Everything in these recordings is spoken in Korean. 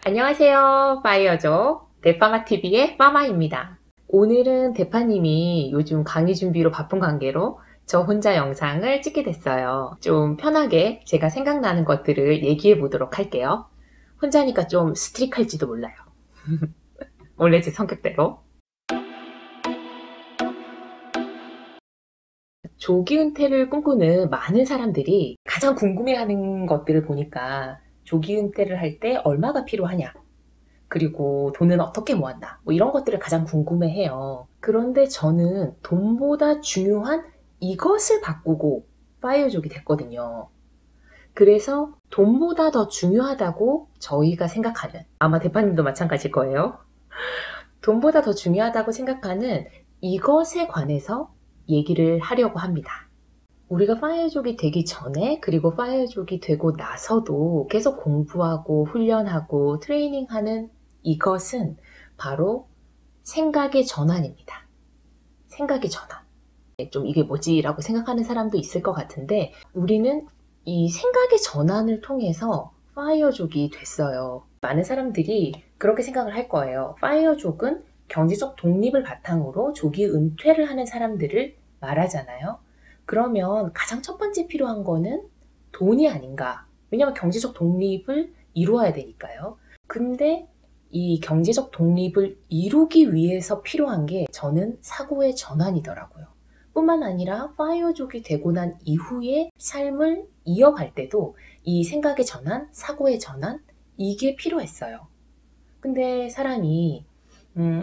안녕하세요. 파이어족 대파마TV의 파마입니다. 오늘은 대파님이 요즘 강의 준비로 바쁜 관계로 저 혼자 영상을 찍게 됐어요. 좀 편하게 제가 생각나는 것들을 얘기해 보도록 할게요. 혼자니까 좀 스트릭할지도 몰라요. 원래 제 성격대로. 조기 은퇴를 꿈꾸는 많은 사람들이 가장 궁금해하는 것들을 보니까 조기 은퇴를 할 때 얼마가 필요하냐, 그리고 돈은 어떻게 모았나, 뭐 이런 것들을 가장 궁금해해요. 그런데 저는 돈보다 중요한 이것을 바꾸고 파이어족이 됐거든요. 그래서 돈보다 더 중요하다고 저희가 생각하는, 아마 대파님도 마찬가지일 거예요. 돈보다 더 중요하다고 생각하는 이것에 관해서 얘기를 하려고 합니다. 우리가 파이어족이 되기 전에, 그리고 파이어족이 되고 나서도 계속 공부하고 훈련하고 트레이닝하는 이것은 바로 생각의 전환입니다. 생각의 전환. 좀 이게 뭐지? 라고 생각하는 사람도 있을 것 같은데, 우리는 이 생각의 전환을 통해서 파이어족이 됐어요. 많은 사람들이 그렇게 생각을 할 거예요. 파이어족은 경제적 독립을 바탕으로 조기 은퇴를 하는 사람들을 말하잖아요. 그러면 가장 첫 번째 필요한 거는 돈이 아닌가? 왜냐하면 경제적 독립을 이루어야 되니까요. 근데 이 경제적 독립을 이루기 위해서 필요한 게 저는 사고의 전환이더라고요. 뿐만 아니라 파이어족이 되고 난 이후의 삶을 이어갈 때도 이 생각의 전환, 사고의 전환, 이게 필요했어요. 근데 사람이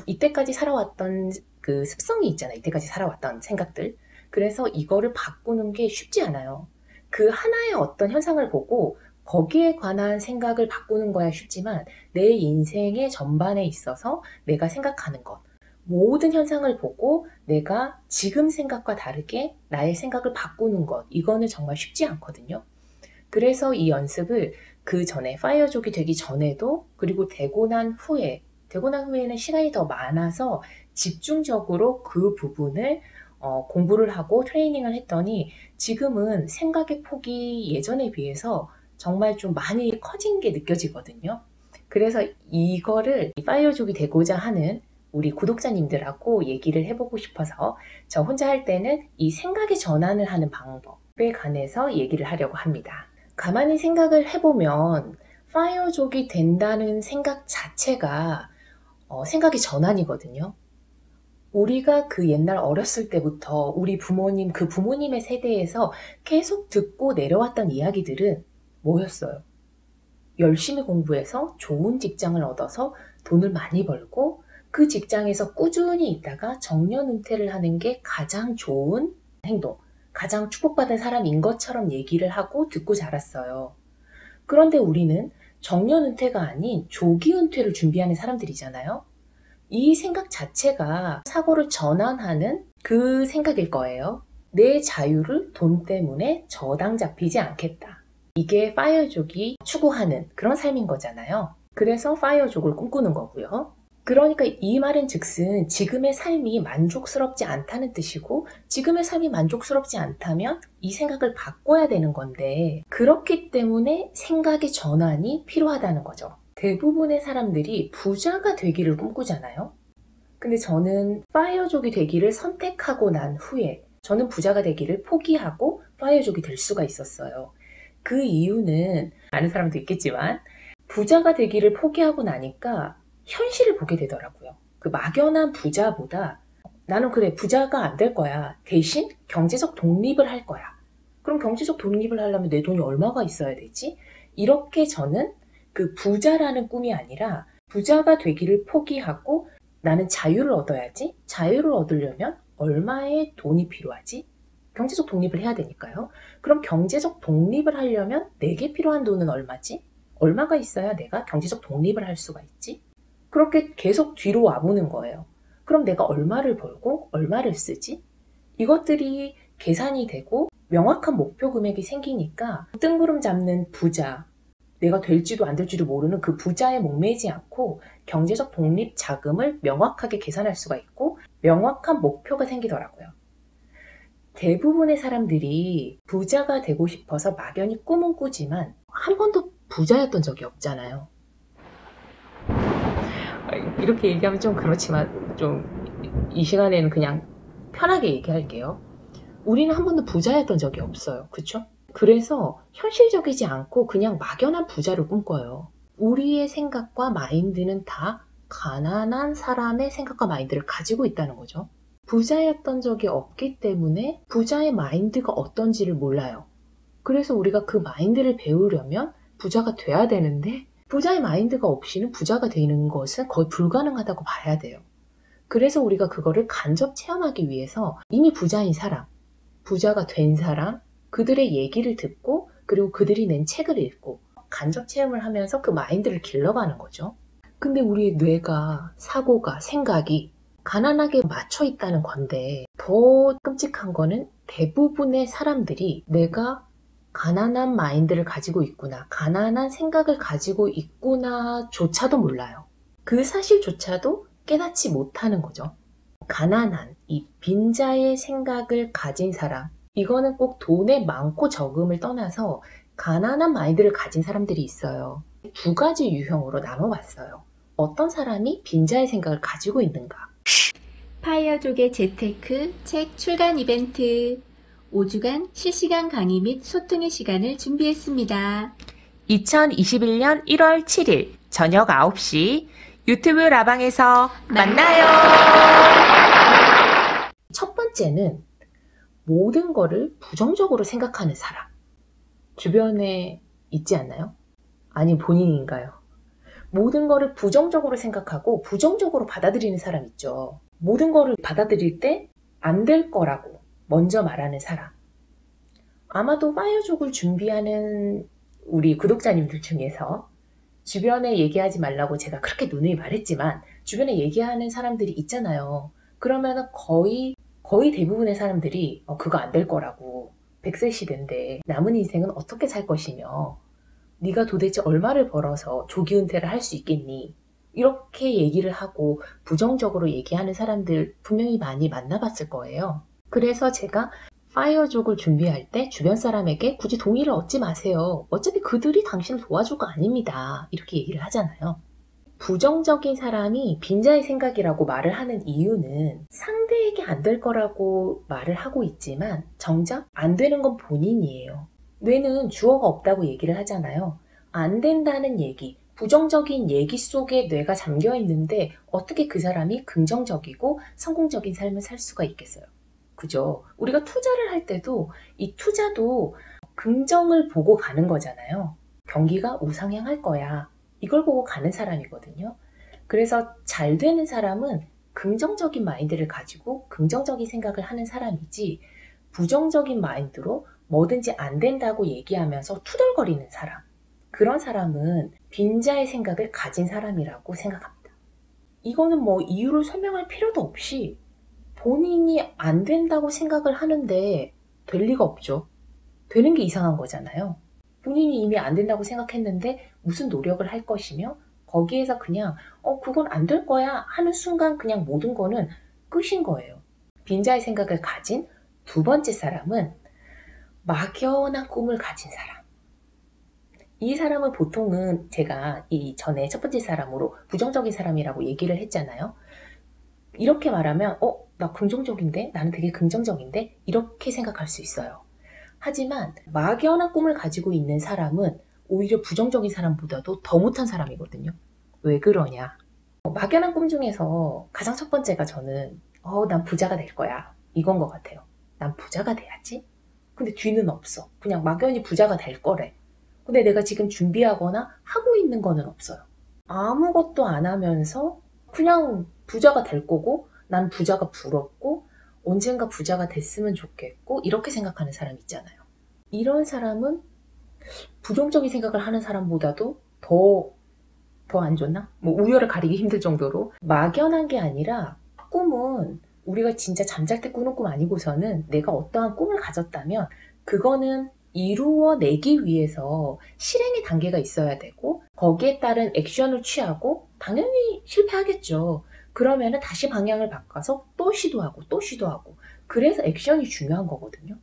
이때까지 살아왔던 그 습성이 있잖아요. 이때까지 살아왔던 생각들. 그래서 이거를 바꾸는 게 쉽지 않아요. 그 하나의 어떤 현상을 보고 거기에 관한 생각을 바꾸는 거야 쉽지만, 내 인생의 전반에 있어서 내가 생각하는 것, 모든 현상을 보고 내가 지금 생각과 다르게 나의 생각을 바꾸는 것, 이거는 정말 쉽지 않거든요. 그래서 이 연습을 그 전에, 파이어족이 되기 전에도, 그리고 되고 난 후에는 시간이 더 많아서 집중적으로 그 부분을 공부를 하고 트레이닝을 했더니 지금은 생각의 폭이 예전에 비해서 정말 좀 많이 커진 게 느껴지거든요. 그래서 이거를 파이어족이 되고자 하는 우리 구독자님들하고 얘기를 해보고 싶어서 저 혼자 할 때는 이 생각의 전환을 하는 방법에 관해서 얘기를 하려고 합니다. 가만히 생각을 해보면 파이어족이 된다는 생각 자체가 생각의 전환이거든요. 우리가 그 옛날 어렸을 때부터 우리 부모님, 그 부모님의 세대에서 계속 듣고 내려왔던 이야기들은 뭐였어요? 열심히 공부해서 좋은 직장을 얻어서 돈을 많이 벌고 그 직장에서 꾸준히 있다가 정년 은퇴를 하는 게 가장 좋은 행동, 가장 축복받은 사람인 것처럼 얘기를 하고 듣고 자랐어요. 그런데 우리는 정년 은퇴가 아닌 조기 은퇴를 준비하는 사람들이잖아요. 이 생각 자체가 사고를 전환하는 그 생각일 거예요. 내 자유를 돈 때문에 저당 잡히지 않겠다. 이게 파이어족이 추구하는 그런 삶인 거잖아요. 그래서 파이어족을 꿈꾸는 거고요. 그러니까 이 말은 즉슨 지금의 삶이 만족스럽지 않다는 뜻이고, 지금의 삶이 만족스럽지 않다면 이 생각을 바꿔야 되는 건데, 그렇기 때문에 생각의 전환이 필요하다는 거죠. 대부분의 사람들이 부자가 되기를 꿈꾸잖아요. 근데 저는 파이어족이 되기를 선택하고 난 후에 저는 부자가 되기를 포기하고 파이어족이 될 수가 있었어요. 그 이유는 아는 사람도 있겠지만, 부자가 되기를 포기하고 나니까 현실을 보게 되더라고요. 그 막연한 부자보다 나는 그래, 부자가 안 될 거야. 대신 경제적 독립을 할 거야. 그럼 경제적 독립을 하려면 내 돈이 얼마가 있어야 되지? 이렇게 저는 그 부자라는 꿈이 아니라, 부자가 되기를 포기하고 나는 자유를 얻어야지. 자유를 얻으려면 얼마의 돈이 필요하지? 경제적 독립을 해야 되니까요. 그럼 경제적 독립을 하려면 내게 필요한 돈은 얼마지? 얼마가 있어야 내가 경제적 독립을 할 수가 있지? 그렇게 계속 뒤로 와보는 거예요. 그럼 내가 얼마를 벌고 얼마를 쓰지? 이것들이 계산이 되고 명확한 목표 금액이 생기니까 뜬구름 잡는 부자, 내가 될지도 안 될지도 모르는 그 부자에 목매지 않고 경제적 독립 자금을 명확하게 계산할 수가 있고 명확한 목표가 생기더라고요. 대부분의 사람들이 부자가 되고 싶어서 막연히 꿈은 꾸지만 한 번도 부자였던 적이 없잖아요. 이렇게 얘기하면 좀 그렇지만 좀 이 시간에는 그냥 편하게 얘기할게요. 우리는 한 번도 부자였던 적이 없어요. 그쵸? 그래서 현실적이지 않고 그냥 막연한 부자를 꿈꿔요. 우리의 생각과 마인드는 다 가난한 사람의 생각과 마인드를 가지고 있다는 거죠. 부자였던 적이 없기 때문에 부자의 마인드가 어떤지를 몰라요. 그래서 우리가 그 마인드를 배우려면 부자가 돼야 되는데 부자의 마인드가 없이는 부자가 되는 것은 거의 불가능하다고 봐야 돼요. 그래서 우리가 그거를 간접 체험하기 위해서 이미 부자인 사람, 부자가 된 사람, 그들의 얘기를 듣고 그리고 그들이 낸 책을 읽고 간접 체험을 하면서 그 마인드를 길러가는 거죠. 근데 우리의 뇌가, 사고가, 생각이 가난하게 맞춰 있다는 건데 더 끔찍한 거는 대부분의 사람들이 내가 가난한 마인드를 가지고 있구나, 가난한 생각을 가지고 있구나 조차도 몰라요. 그 사실조차도 깨닫지 못하는 거죠. 가난한 이 빈자의 생각을 가진 사람, 이거는 꼭 돈의 많고 적음을 떠나서 가난한 마인드를 가진 사람들이 있어요. 두 가지 유형으로 나눠봤어요. 어떤 사람이 빈자의 생각을 가지고 있는가? 파이어족의 재테크 책 출간 이벤트 5주간 실시간 강의 및 소통의 시간을 준비했습니다. 2021년 1월 7일 저녁 9시 유튜브 라방에서 만나요. 첫 번째는 모든 거를 부정적으로 생각하는 사람. 주변에 있지 않나요? 아니 본인인가요? 모든 거를 부정적으로 생각하고 부정적으로 받아들이는 사람 있죠. 모든 거를 받아들일 때 안 될 거라고 먼저 말하는 사람. 아마도 파이어족을 준비하는 우리 구독자님들 중에서 주변에 얘기하지 말라고 제가 그렇게 누누이 말했지만 주변에 얘기하는 사람들이 있잖아요. 그러면 거의 대부분의 사람들이 그거 안 될 거라고, 100세 시대인데 남은 인생은 어떻게 살 것이며 네가 도대체 얼마를 벌어서 조기 은퇴를 할 수 있겠니? 이렇게 얘기를 하고 부정적으로 얘기하는 사람들 분명히 많이 만나봤을 거예요. 그래서 제가 파이어족을 준비할 때 주변 사람에게 굳이 동의를 얻지 마세요. 어차피 그들이 당신을 도와줄 거 아닙니다. 이렇게 얘기를 하잖아요. 부정적인 사람이 빈자의 생각이라고 말을 하는 이유는 상대에게 안 될 거라고 말을 하고 있지만 정작 안 되는 건 본인이에요. 뇌는 주어가 없다고 얘기를 하잖아요. 안 된다는 얘기, 부정적인 얘기 속에 뇌가 잠겨 있는데 어떻게 그 사람이 긍정적이고 성공적인 삶을 살 수가 있겠어요? 그죠? 우리가 투자를 할 때도 이 투자도 긍정을 보고 가는 거잖아요. 경기가 우상향할 거야. 이걸 보고 가는 사람이거든요. 그래서 잘 되는 사람은 긍정적인 마인드를 가지고 긍정적인 생각을 하는 사람이지, 부정적인 마인드로 뭐든지 안 된다고 얘기하면서 투덜거리는 사람, 그런 사람은 빈자의 생각을 가진 사람이라고 생각합니다. 이거는 뭐 이유를 설명할 필요도 없이 본인이 안 된다고 생각을 하는데 될 리가 없죠. 되는 게 이상한 거잖아요. 본인이 이미 안 된다고 생각했는데 무슨 노력을 할 것이며 거기에서 그냥 그건 안 될 거야 하는 순간 그냥 모든 거는 끝인 거예요. 빈자의 생각을 가진 두 번째 사람은 막연한 꿈을 가진 사람. 이 사람은 보통은 제가 이 전에 첫 번째 사람으로 부정적인 사람이라고 얘기를 했잖아요. 이렇게 말하면 나 긍정적인데? 나는 되게 긍정적인데? 이렇게 생각할 수 있어요. 하지만 막연한 꿈을 가지고 있는 사람은 오히려 부정적인 사람보다도 더 못한 사람이거든요. 왜 그러냐? 막연한 꿈 중에서 가장 첫 번째가 저는 난 부자가 될 거야, 이건 것 같아요. 난 부자가 돼야지. 근데 뒤는 없어. 그냥 막연히 부자가 될 거래. 근데 내가 지금 준비하거나 하고 있는 거는 없어요. 아무것도 안 하면서 그냥 부자가 될 거고 난 부자가 부럽고 언젠가 부자가 됐으면 좋겠고 이렇게 생각하는 사람 있잖아요. 이런 사람은 부정적인 생각을 하는 사람보다도 더 안 좋나? 우열을 가리기 힘들 정도로 막연한 게 아니라, 꿈은 우리가 진짜 잠잘 때 꾸는 꿈 아니고서는 내가 어떠한 꿈을 가졌다면 그거는 이루어내기 위해서 실행의 단계가 있어야 되고 거기에 따른 액션을 취하고 당연히 실패하겠죠. 그러면은 다시 방향을 바꿔서 또 시도하고 또 시도하고, 그래서 액션이 중요한 거거든요.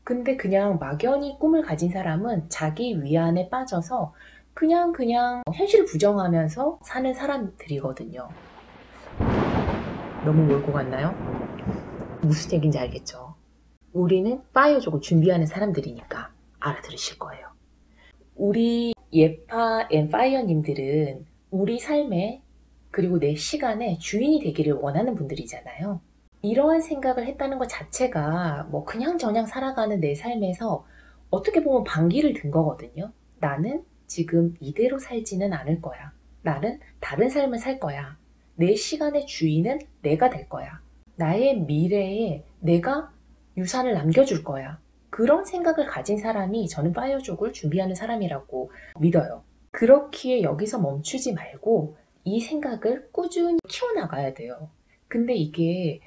근데 그냥 막연히 꿈을 가진 사람은 자기 위안에 빠져서 그냥 현실을 부정하면서 사는 사람들이거든요. 너무 몰고 갔나요? 무슨 얘기인지 알겠죠? 우리는 파이어족을 준비하는 사람들이니까 알아들으실 거예요. 우리 예파 앤 파이어님들은 우리 삶에 그리고 내 시간에 주인이 되기를 원하는 분들이잖아요. 이러한 생각을 했다는 것 자체가 뭐 그냥저냥 살아가는 내 삶에서 어떻게 보면 반기를 든 거거든요. 나는 지금 이대로 살지는 않을 거야. 나는 다른 삶을 살 거야. 내 시간의 주인은 내가 될 거야. 나의 미래에 내가 유산을 남겨줄 거야. 그런 생각을 가진 사람이 저는 파이어족을 준비하는 사람이라고 믿어요. 그렇기에 여기서 멈추지 말고 이 생각을 꾸준히 키워나가야 돼요. 근데 이게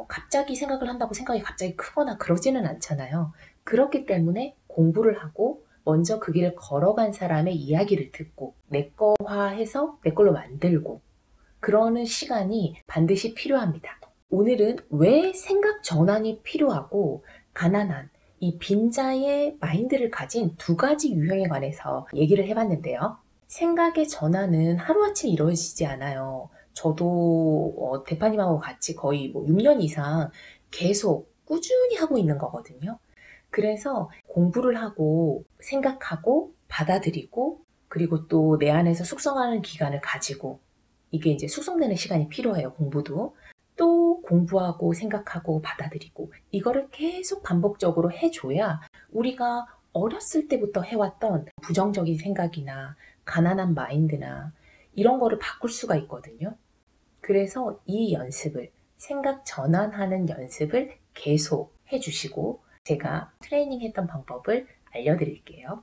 갑자기 생각을 한다고 생각이 갑자기 크거나 그러지는 않잖아요. 그렇기 때문에 공부를 하고 먼저 그 길을 걸어간 사람의 이야기를 듣고 내 거화해서 내 걸로 만들고 그러는 시간이 반드시 필요합니다. 오늘은 왜 생각 전환이 필요하고 가난한 이 빈자의 마인드를 가진 두 가지 유형에 관해서 얘기를 해봤는데요. 생각의 전환은 하루아침에 이루어지지 않아요. 저도 대파님하고 같이 거의 6년 이상 계속 꾸준히 하고 있는 거거든요. 그래서 공부를 하고 생각하고 받아들이고 그리고 또 내 안에서 숙성하는 기간을 가지고 이게 이제 숙성되는 시간이 필요해요. 공부도. 또 공부하고 생각하고 받아들이고 이거를 계속 반복적으로 해줘야 우리가 어렸을 때부터 해왔던 부정적인 생각이나 가난한 마인드나 이런 거를 바꿀 수가 있거든요. 그래서 이 연습을 생각 전환하는 연습을 계속 해주시고 제가 트레이닝 했던 방법을 알려드릴게요.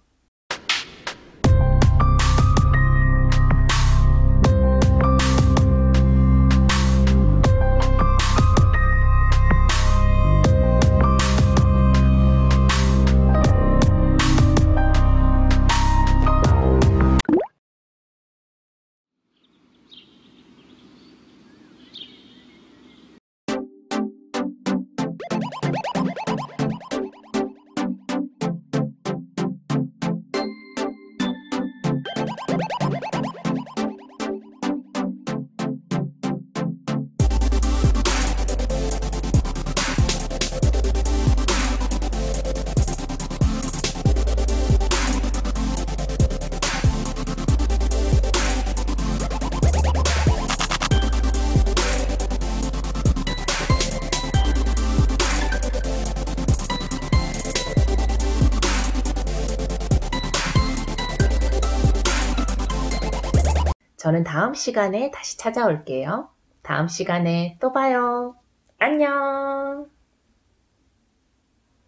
저는 다음 시간에 다시 찾아올게요. 다음 시간에 또 봐요. 안녕!